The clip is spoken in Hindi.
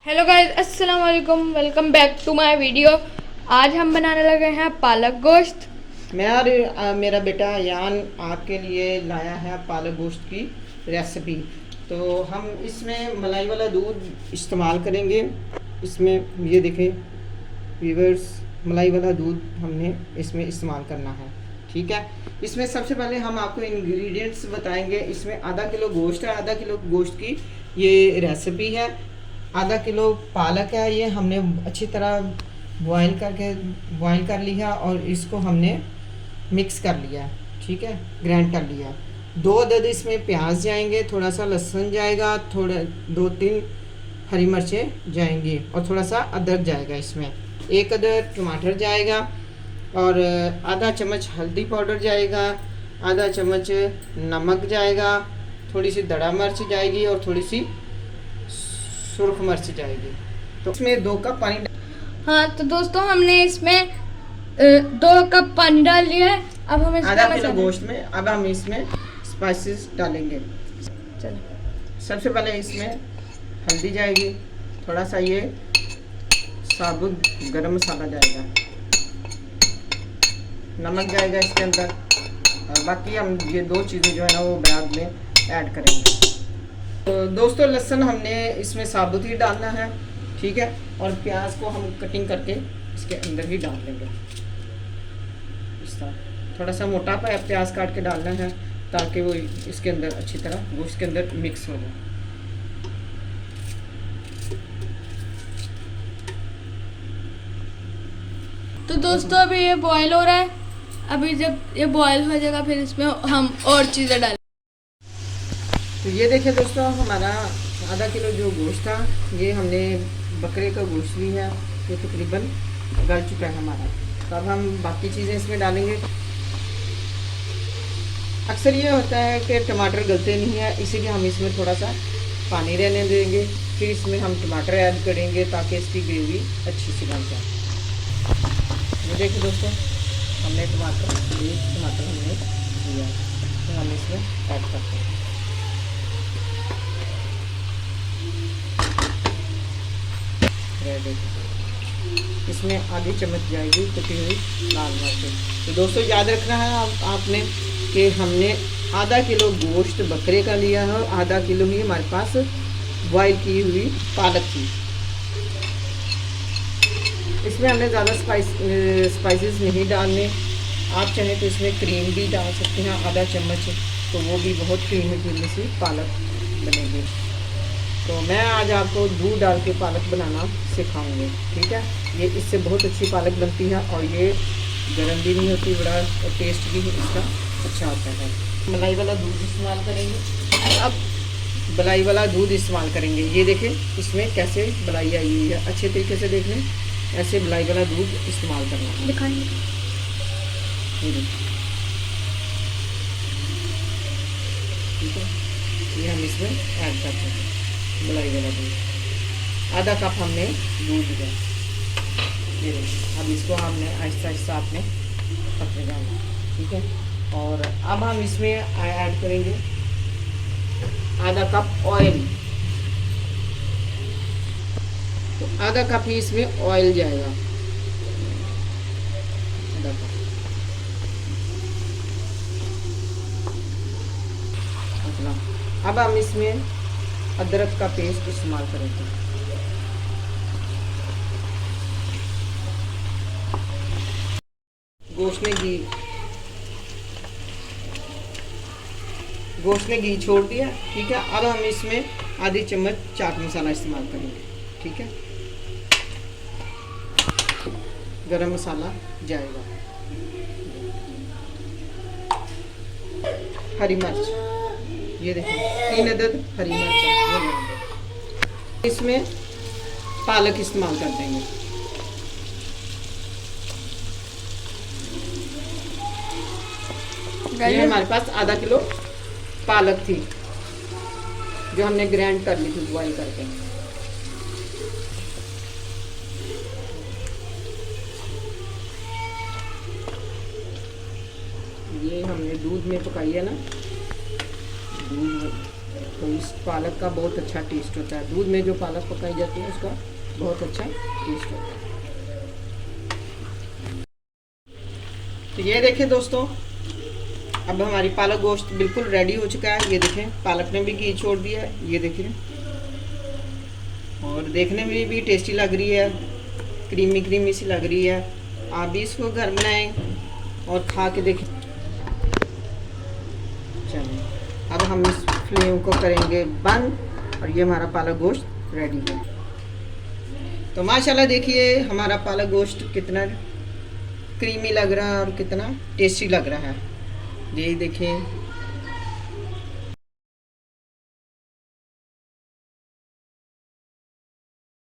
हेलो गाइस, अस्सलाम वालेकुम। Welcome back to my video. आज हम बनाने लगे हैं पालक गोश्त। मैं और मेरा बेटा यान आपके लिए लाया है पालक गोश्त की रेसिपी। तो हम इसमें मलाई वाला दूध इस्तेमाल करेंगे। इसमें ये देखें व्यूअर्स, मलाई वाला दूध हमने इसमें इस्तेमाल करना है। ठीक है, इसमें सबसे पहले हम आपको इंग्रेडिएंट्स बताएंगे। इसमें आधा किलो गोश्त है, आधा किलो गोश्त की ये रेसिपी है। आधा किलो पालक है, ये हमने अच्छी तरह बॉईल कर लिया और इसको हमने मिक्स कर लिया। ठीक है, ग्राइंड कर लिया। 2 अदद इसमें प्याज जाएंगे, थोड़ा सा लहसुन जाएगा, थोड़ा 2-3 हरी मिर्चें जाएंगी और थोड़ा सा अदरक जाएगा। इसमें 1 अदद टमाटर जाएगा और आधा चम्मच हल्दी पाउडर जाएगा, आधा चम्मच नमक जाएगा, थोड़ी सी दड़ा मिर्च जाएगी और थोड़ी सी सुर्ख मिर्च जाएगी। तो इसमें 2 कप पानी। हाँ तो दोस्तों, हमने इसमें 2 कप पानी डाल लिया है। अब हम इसमें आधा किलो गोश्त में अब हम इसमें स्पाइसेस डालेंगे। चलो, सबसे पहले इसमें हल्दी जाएगी, थोड़ा सा ये साबुत गरम मसाला जाएगा, नमक जाएगा इसके अंदर, और बाकी हम ये 2 चीज़ें जो है ना वो बाद में ऐड करेंगे। तो दोस्तों, लहसुन हमने इसमें साबुत ही डालना है। ठीक है, और प्याज को हम कटिंग करके इसके अंदर ही डाल देंगे। इस तरह थोड़ा सा मोटा प्याज काट के डालना है ताकि वो इसके अंदर अच्छी तरह गोश्त के अंदर मिक्स हो जाए। तो दोस्तों अभी ये बॉईल हो रहा है। अभी जब ये बॉईल हो जाएगा फिर इसमें हम और चीज़ें डालें। तो ये देखिए दोस्तों, हमारा आधा किलो जो गोश्त था, ये हमने बकरे का गोश्त भी है, ये तकरीबन गल चुका है हमारा। तो अब हम बाकी चीज़ें इसमें डालेंगे। अक्सर ये होता है कि टमाटर गलते नहीं है, इसीलिए हम इसमें थोड़ा सा पानी रहने देंगे, फिर इसमें हम टमाटर ऐड करेंगे ताकि इसकी ग्रेवी अच्छी सी बन जाए। ये देखिए दोस्तों, हमने टमाटर हमने लिया, तो हम इसमें ऐड करते हैं। इसमें आधी चम्मच जाएगी कुटी हुई लाल मिर्च। तो दोस्तों याद रखना है आपने कि हमने आधा किलो गोश्त बकरे का लिया है और आधा किलो ही हमारे पास बॉईल की हुई पालक थी। इसमें हमने ज़्यादा स्पाइसेस नहीं डालने। आप चाहें तो इसमें क्रीम भी डाल सकते हैं आधा चम्मच, तो वो भी बहुत क्रीमी सी पालक बनेगी। तो मैं आज आपको दूध डाल के पालक बनाना सिखाऊंगी। ठीक है, ये इससे बहुत अच्छी पालक बनती है और ये गर्म भी नहीं होती, बड़ा टेस्ट भी इसका अच्छा आता है। मलाई वाला दूध इस्तेमाल करेंगे। अब मलाई वाला दूध इस्तेमाल करेंगे। ये देखें इसमें कैसे मलाई आई हुई है, अच्छे तरीके से देख लें। ऐसे मलाई वाला दूध इस्तेमाल करना है। दिखाएंगे। ये देखिए, ठीक है, ये हम इसमें ऐड करते हैं मलाई वाला दूध। आधा कप हमने दूध दिया। ये देखिए, अब इसको हमने आहिस्ता आहिस्ता आपने पकड़े जाना। ठीक है, और अब हम इसमें ऐड करेंगे आधा कप ऑयल। तो आधा कप ही इसमें ऑयल जाएगा, आधा कप। अब हम इसमें अदरक का पेस्ट इस्तेमाल करेंगे। गोश्त ने घी छोड़ दिया। ठीक है, अब हम इसमें आधी चम्मच चाट मसाला इस्तेमाल करेंगे। ठीक है, गरम मसाला जाएगा, हरी मिर्च, ये देखिए 3 अदद हरी मिर्च। इसमें पालक इस्तेमाल कर देंगे। ये हमारे पास आधा किलो पालक थी जो हमने ग्राइंड कर ली थी बॉईल करके। ये हमने दूध में पकाई है ना, दूध तो इस पालक का बहुत अच्छा टेस्ट होता है। दूध में जो पालक पकाई जाती है उसका बहुत अच्छा टेस्ट होता है। तो ये देखें दोस्तों, अब हमारी पालक गोश्त बिल्कुल रेडी हो चुका है। ये देखें पालक ने भी घी छोड़ दिया है, ये देखें, और देखने में भी टेस्टी लग रही है, क्रीमी क्रीमी सी लग रही है। आप भी इसको घर बनाएं और खा के देखें। चलिए अब हम इस फ्लेम को करेंगे बंद और ये हमारा पालक गोश्त रेडी है। तो माशाल्लाह देखिए हमारा पालक गोश्त कितना क्रीमी लग रहा है और कितना टेस्टी लग रहा है। ये देखें